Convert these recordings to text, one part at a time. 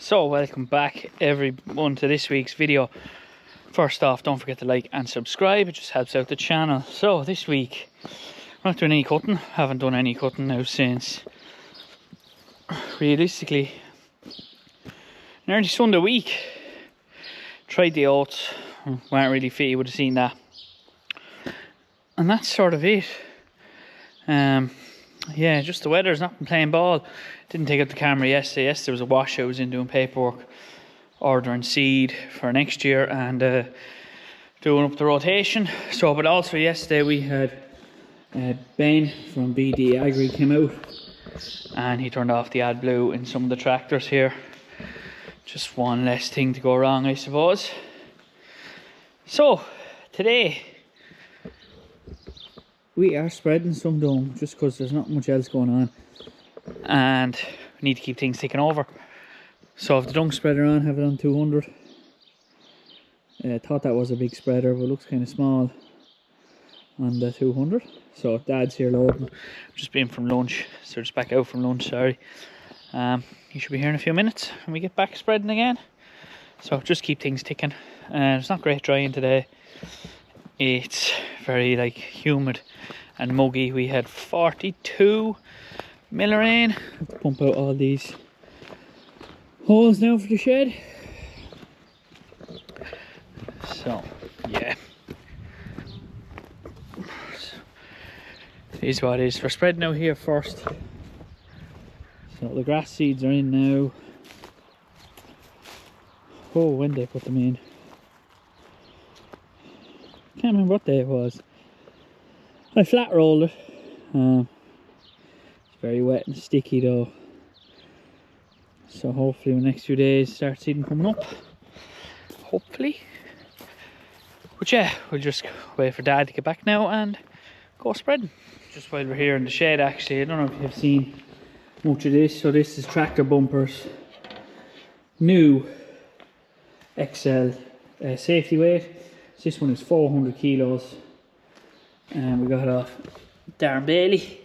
So welcome back everyone to this week's video. First off, don't forget to like and subscribe, it just helps out the channel. So this week I'm not doing any cutting, haven't done any cutting now since realistically nearly Sunday week. Tried the oats, weren't really fit, you would have seen that, and that's sort of it. Yeah, just the weather's not been playing ball. Didn't take out the camera yesterday. Yesterday was a wash. I was in doing paperwork, ordering seed for next year, and doing up the rotation. So, but also yesterday we had Ben from BD Agri came out, and he turned off the AdBlue in some of the tractors here. Just one less thing to go wrong, I suppose. So today we are spreading some dung just because there's not much else going on, and we need to keep things ticking over. So if the dung spreader on, have it on 200. Thought that was a big spreader, but it looks kind of small on the 200. So Dad's here loading, just been from lunch, so just back out from lunch, sorry. He should be here in a few minutes when we get back spreading again. So just keep things ticking. It's not great drying today. It's very humid and muggy. We had 42 mil rain. Have to pump out all these holes now for the shed. So yeah, it is what it is. We're spreading out here first. So the grass seeds are in now. Oh, when they put them in, can't remember what day it was. I flat rolled it. It's very wet and sticky though. So hopefully in the next few days start seeing coming up. Hopefully. But yeah, we'll just wait for Dad to get back now and go spreading. Just while we're here in the shed, actually, I don't know if you've seen much of this. So this is tractor bumpers. New XL safety weight. This one is 400 kilos, and we got it off Darren Bailey.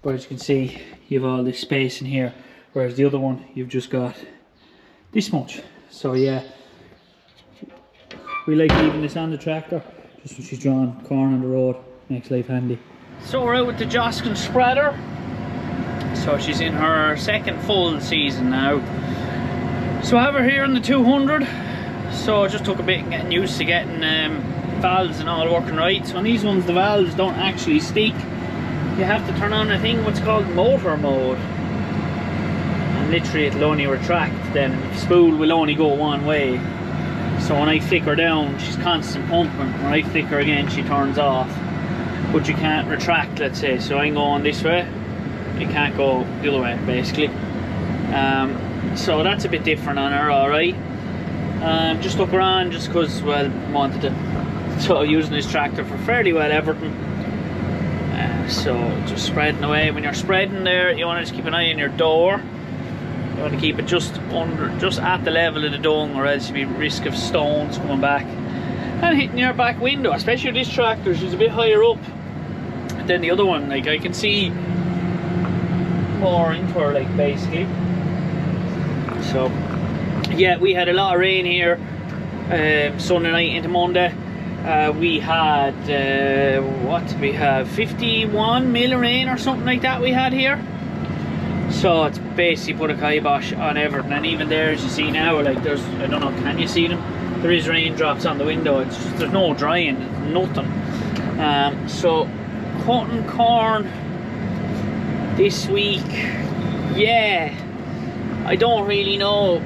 But as you can see, you have all this space in here, whereas the other one you've just got this much. So yeah, we like leaving this on the tractor just when she's drawing corn on the road, makes life handy. So we're out with the Joskin spreader. So she's in her second full season now. So I have her here on the 200. So it just took a bit getting used to getting valves and all working right. So on these ones the valves don't actually stick. You have to turn on a thing what's called motor mode, and literally it'll only retract then. The spool will only go one way. So when I flick her down, she's constant pumping. When I flick her again, she turns off. But you can't retract, let's say. So I'm going this way, you can't go the other way basically. So that's a bit different on her, alright. Just took her on just because, well, wanted to start using this tractor for fairly well everything. So just spreading away. When you're spreading there, you want to just keep an eye on your door. You want to keep it just at the level of the dung, or else you'll be at risk of stones coming back and hitting your back window. Especially this tractor, she's a bit higher up than the other one. I can see more into her, basically. So yeah, we had a lot of rain here Sunday night into Monday. We had what did we have, 51 mil rain or something like that we had here. So it's basically put a kibosh on everything. And even there, as you see now, there's, I don't know, can you see them? There is raindrops on the window. It's just, there's no drying, nothing. So cutting corn this week, yeah, I don't really know,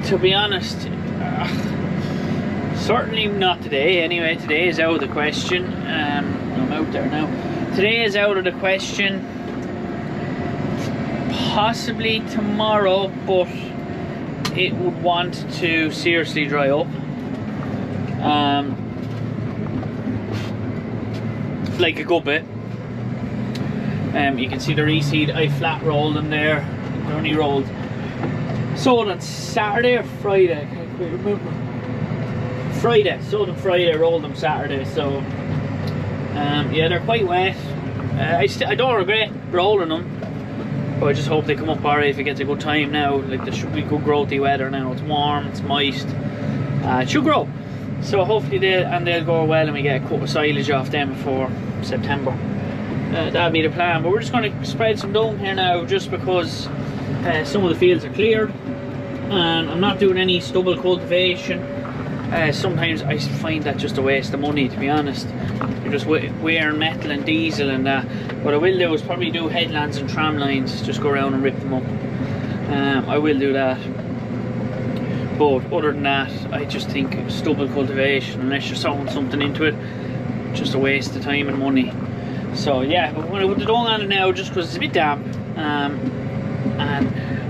to be honest. Certainly not today. Anyway, today is out of the question. I'm out there now. Today is out of the question. Possibly tomorrow, but it would want to seriously dry up. Like a good bit. You can see the reseed. I flat rolled them there. They're only rolled. So that's Saturday or Friday. I can't quite remember. Friday. Sold them Friday. Rolled them Saturday. So yeah, they're quite wet. I don't regret rolling them. But I just hope they come up alright if it gets a good time now. Like, there should be good growthy weather now. It's warm, it's moist. It should grow. So hopefully they'll go well and we get a cut of silage off them before September. That'll be the plan. But we're just going to spread some dung here now, just because some of the fields are cleared. And I'm not doing any stubble cultivation. Sometimes I find that just a waste of money, to be honest. You're just wearing metal and diesel and that. What I will do is probably do headlands and tram lines, just go around and rip them up. I will do that. But other than that, I just think stubble cultivation, unless you're sowing something into it, just a waste of time and money. So yeah, but we're going to put the dung on it now, just because it's a bit damp. And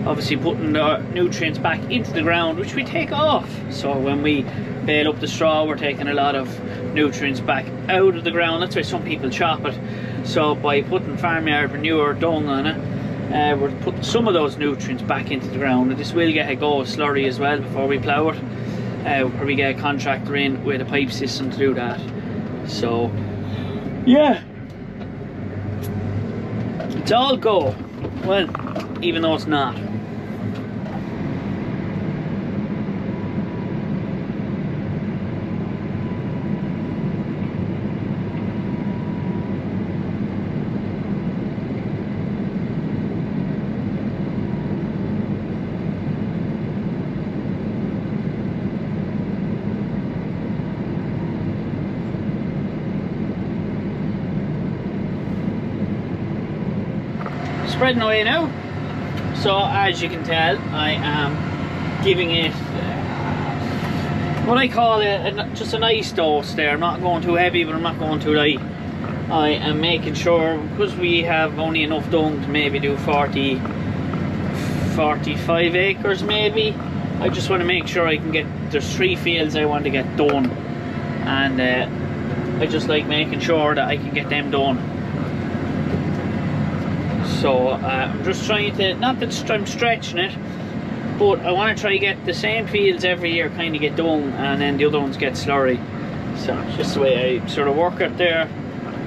obviously putting the nutrients back into the ground, which we take off. So when we bale up the straw, we're taking a lot of nutrients back out of the ground. That's why some people chop it. So by putting farmyard manure, dung on it, we're putting some of those nutrients back into the ground. And this will get a go of slurry as well before we plough it. We'll probably get a contractor in with a pipe system to do that. So yeah, it's all go. Well, even though it's not. Spreading away now. So as you can tell, I am giving it what I call just a nice dose there. I'm not going too heavy, but I'm not going too light. I am making sure, because we have only enough dung to maybe do 45 acres maybe. I just want to make sure I can get, there's 3 fields I want to get done, and I just like making sure that I can get them done. So I'm just trying to, not that I'm stretching it, but I want to try to get the same fields every year, kind of get dung, and then the other ones get slurry. So it's just the way I sort of work it there.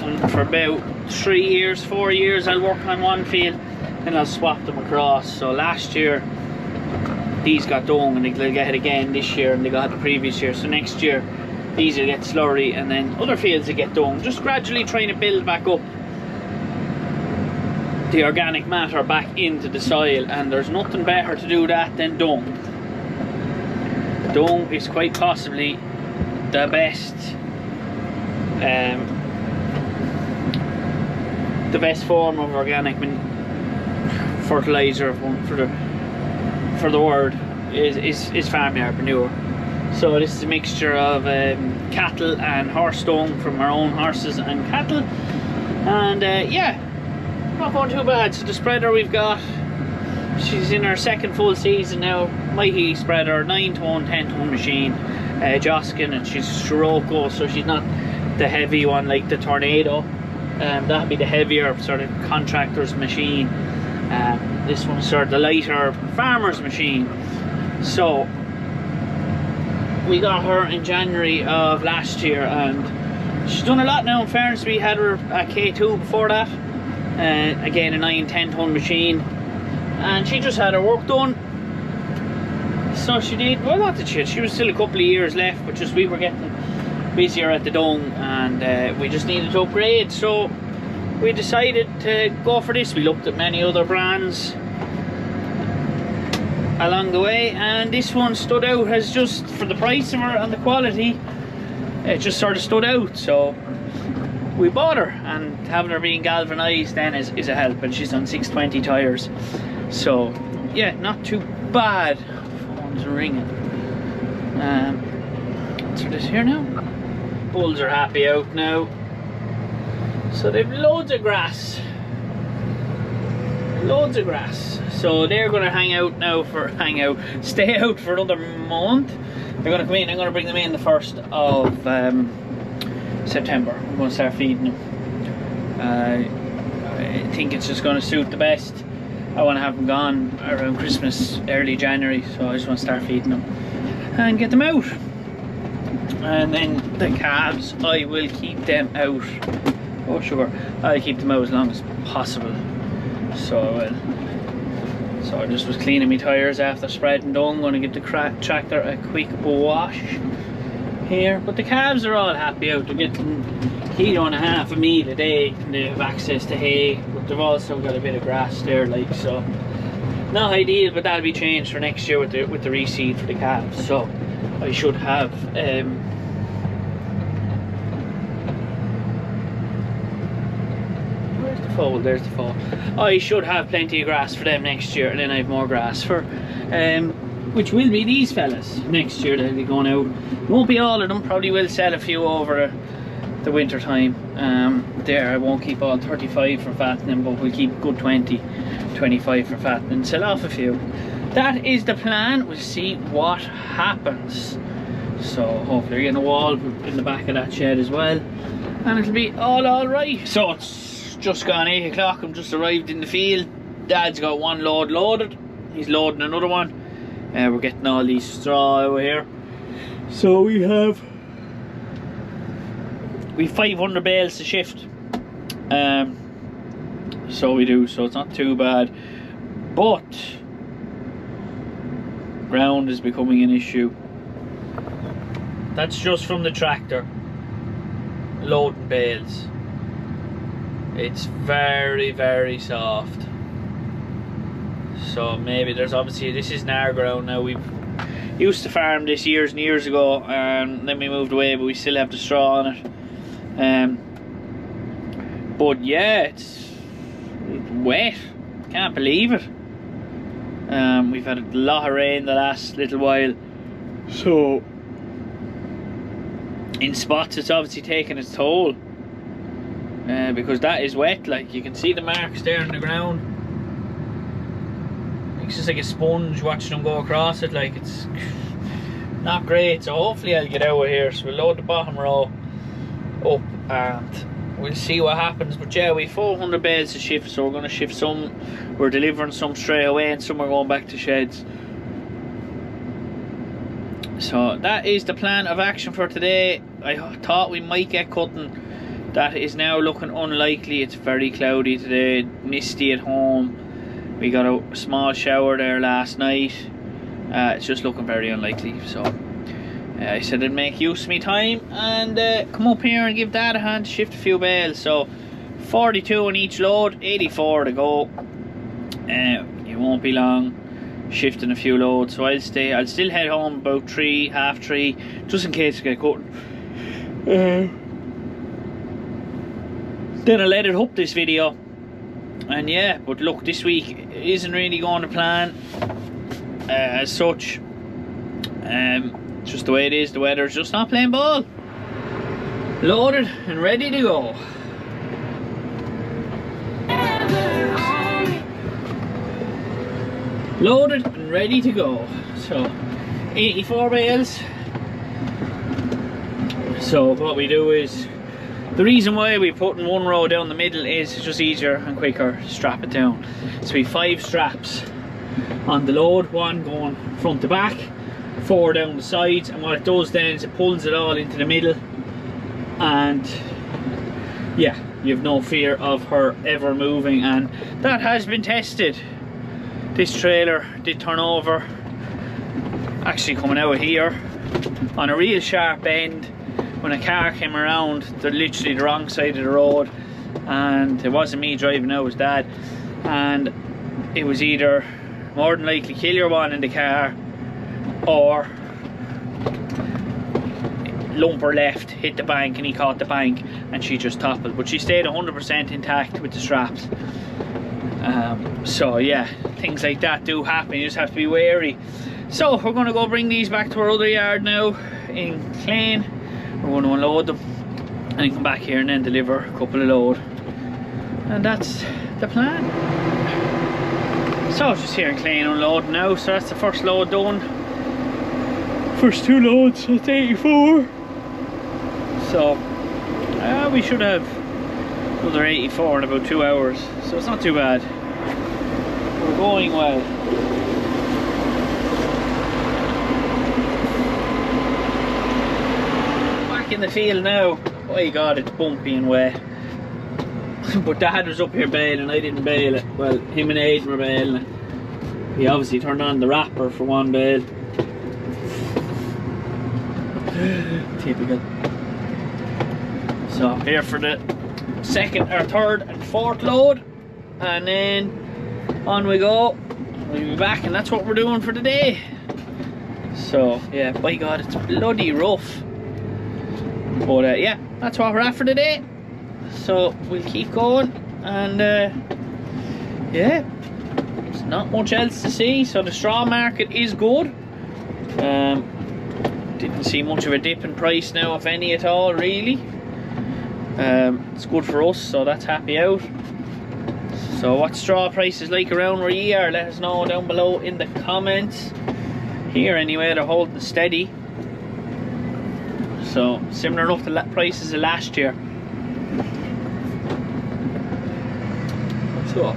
And for about 3 years, 4 years, I'll work on one field, then I'll swap them across. So last year these got dung, and they'll get it again this year, and they got it the previous year. So next year these will get slurry, and then other fields will get dung. Just gradually trying to build back up the organic matter back into the soil, and there's nothing better to do that than dung. Dung is quite possibly the best form of organic fertilizer for the world is farmyard manure. So this is a mixture of cattle and horse dung from our own horses and cattle, and yeah, not going too bad. So the spreader we've got, she's in her second full season now. Mighty spreader, 9-ton, 10-ton machine, Joskin, and she's Scirocco, so she's not the heavy one like the Tornado. That'd be the heavier sort of contractor's machine. This one's sort of the lighter farmer's machine. So we got her in January of last year, and she's done a lot now. In fairness, we had her at K2 before that. Again, a 9-10-ton machine, and she just had her work done. So she did, well, not that she was still a couple of years left, but just we were getting busier at the dung, and we just needed to upgrade. So we decided to go for this. We looked at many other brands along the way, and this one stood out as, just for the price of her and the quality, it just sort of stood out. So we bought her, and having her being galvanized then is a help, and she's on 620 tires. So yeah, not too bad. Phone's ringing. So this here now, bulls are happy out now, so they've loads of grass, so they're going to stay out for another month. They're going to come in. I'm going to bring them in the 1st of September. I'm going to start feeding them. I think it's just going to suit the best. I want to have them gone around Christmas, early January, so I just want to start feeding them and get them out. And then the calves, I will keep them out. Oh sure, I'll keep them out as long as possible. So I will. So I just was cleaning my tyres after spreading dung. I'm going to give the tractor a quick wash here. But the calves are all happy out. They're getting 1.5 kg a meal a day, and they have access to hay, but they've also got a bit of grass there, like, so not ideal, but that'll be changed for next year with the reseed for the calves. So I should have where's the foal? There's the foal. I should have plenty of grass for them next year, and then I have more grass for which will be these fellas next year. They'll be going out. It won't be all of them, probably will sell a few over the winter time. There, I won't keep all 35 for fattening, but we'll keep good 20, 25 for fattening, sell off a few. That is the plan. We'll see what happens. So hopefully we're getting a wall in the back of that shed as well, and it'll be all right. So it's just gone 8 o'clock. I'm just arrived in the field. Dad's got one load loaded, he's loading another one. We're getting all these straw over here. So we have 500 bales to shift. So we do, so it's not too bad, but ground is becoming an issue. That's just from the tractor loading bales. It's very soft. So maybe there's obviously, this is our ground now. We've used to farm this years and years ago, and then we moved away, but we still have the straw on it. But yeah, it's wet. Can't believe it. We've had a lot of rain the last little while, so in spots it's obviously taking its toll, because that is wet. Like, you can see the marks there in the ground. It's just like a sponge watching them go across it. Like, it's not great. So hopefully I'll get out of here. So we'll load the bottom row up and we'll see what happens. But yeah, we have 400 bales to shift, so we're going to shift some. We're delivering some straight away and some are going back to sheds. So that is the plan of action for today. I thought we might get cutting. That is now looking unlikely. It's very cloudy today, misty at home. We got a small shower there last night. It's just looking very unlikely. So I said I'd make use of my time and come up here and give Dad a hand to shift a few bales. So 42 on each load, 84 to go. It won't be long shifting a few loads, so I'll still head home about 3, half 3, just in case I get cutting. Then I'll let it up this video. And yeah, but look, this week isn't really going to plan as such. Just the way it is, the weather's just not playing ball. Loaded and ready to go. Loaded and ready to go. So 84 bales. So what we do is, the reason why we put in one row down the middle is it's just easier and quicker to strap it down. So we have 5 straps on the load, 1 going front to back, 4 down the sides, and what it does then is it pulls it all into the middle, and yeah, you have no fear of her ever moving. And that has been tested. This trailer did turn over, actually coming out of here on a real sharp bend when a car came around. They're literally the wrong side of the road, and it wasn't me driving, it was Dad, and it was either more than likely kill your one in the car or lumper left, hit the bank, and he caught the bank and she just toppled, but she stayed 100% intact with the straps. So yeah, things like that do happen, you just have to be wary. So we're going to go bring these back to our other yard now in Clane. We're going to unload them and then come back here and then deliver a couple of load, and that's the plan. So just here in Clane unloading now, so that's the first load done. First 2 loads at 84. So we should have another 84 in about 2 hours, so it's not too bad. We're going well. In the field now. Oh my god, it's bumpy and wet. But Dad was up here baling, I didn't bale it. Well, him and Aidan were baling it. He obviously turned on the wrapper for one bale. Typical. So here for the second or third and fourth load, and then on we go. We'll be back, and that's what we're doing for the day. So yeah, by God, it's bloody rough. But yeah, that's what we're at for the day. So we'll keep going, and yeah, there's not much else to see. So the straw market is good. Didn't see much of a dip in price now, if any at all, really. It's good for us, so that's happy out. So what straw prices like around where you are, let us know down below in the comments. Here anyway, they're holding steady. So similar enough to prices of last year. So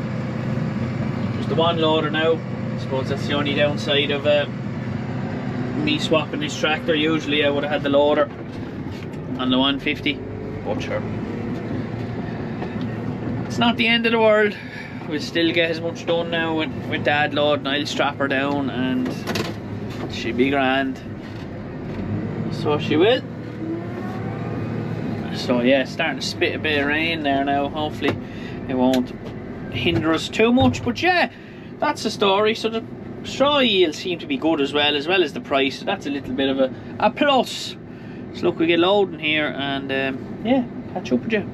there's the one loader now. I suppose that's the only downside of me swapping this tractor. Usually I would have had the loader on the 150, but sure, it's not the end of the world. We'll still get as much done now with Dad loading. I'll strap her down and she'll be grand. So she will. So yeah, starting to spit a bit of rain there now. Hopefully it won't hinder us too much, but yeah, that's the story. So the straw yields seem to be good as well as the price, so that's a little bit of a plus. So look, we get loading here, and yeah, catch up with you.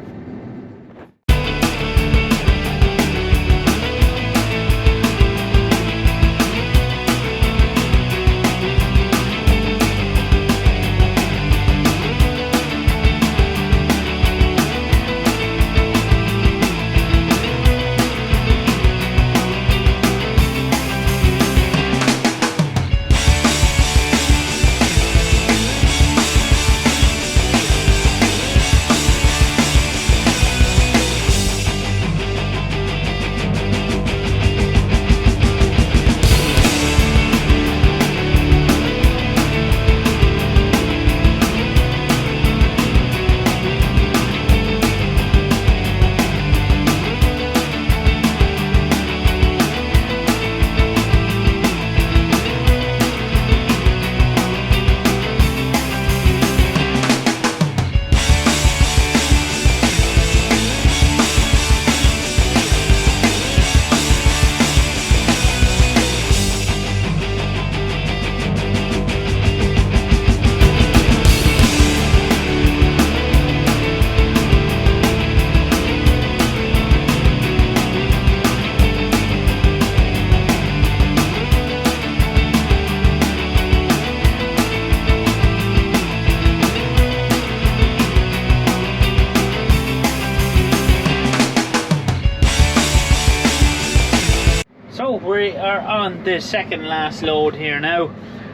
We are on the second last load here now,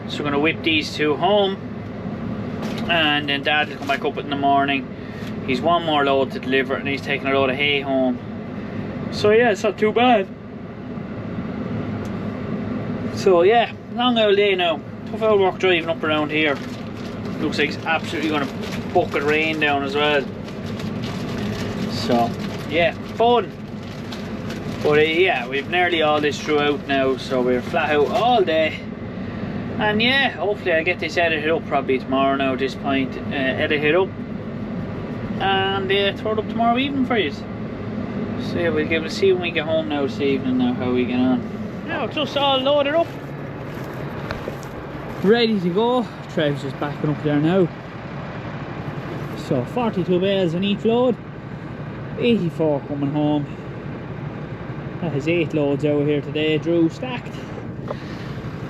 so we're going to whip these two home, and then Dad will come back up in the morning. He's one more load to deliver, and he's taking a load of hay home. So yeah, it's not too bad. So yeah, long old day now. Tough old work driving up around here. Looks like it's absolutely going to bucket rain down as well. So yeah, fun. But yeah, we've nearly all this throughout now, so we're flat out all day. And yeah, hopefully I'll get this edited up probably tomorrow now at this point. Edit it up and throw it up tomorrow evening for you. So yeah, we'll give it a see when we get home now this evening now how we get on. Now it's just all loaded up, ready to go. Trev's just backing up there now. So 42 bales on each load, 84 coming home. That is 8 loads out here today, Drew, stacked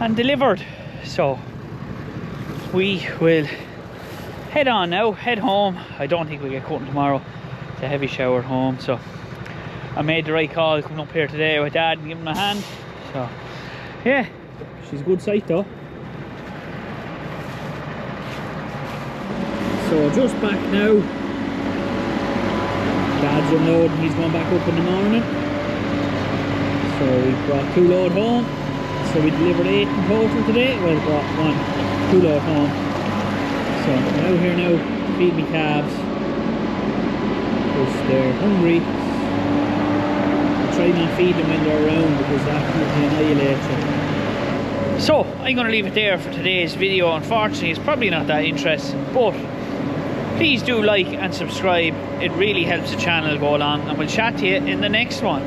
and delivered. So we will head on now, head home. I don't think we'll get cutting tomorrow. It's a heavy shower at home, so I made the right call coming up here today with Dad and giving him a hand. So yeah, she's a good sight though. So just back now. Dad's unloading, he's going back up in the morning. So we brought 2 load home. So we delivered 8 in total today. Well, we brought 2 load home. So I'm out here now, feed me calves. Because they're hungry. try not feed them when they're around because that absolutely annihilate them. So I'm going to leave it there for today's video. Unfortunately it's probably not that interesting, but please do like and subscribe. It really helps the channel go along, and we'll chat to you in the next one.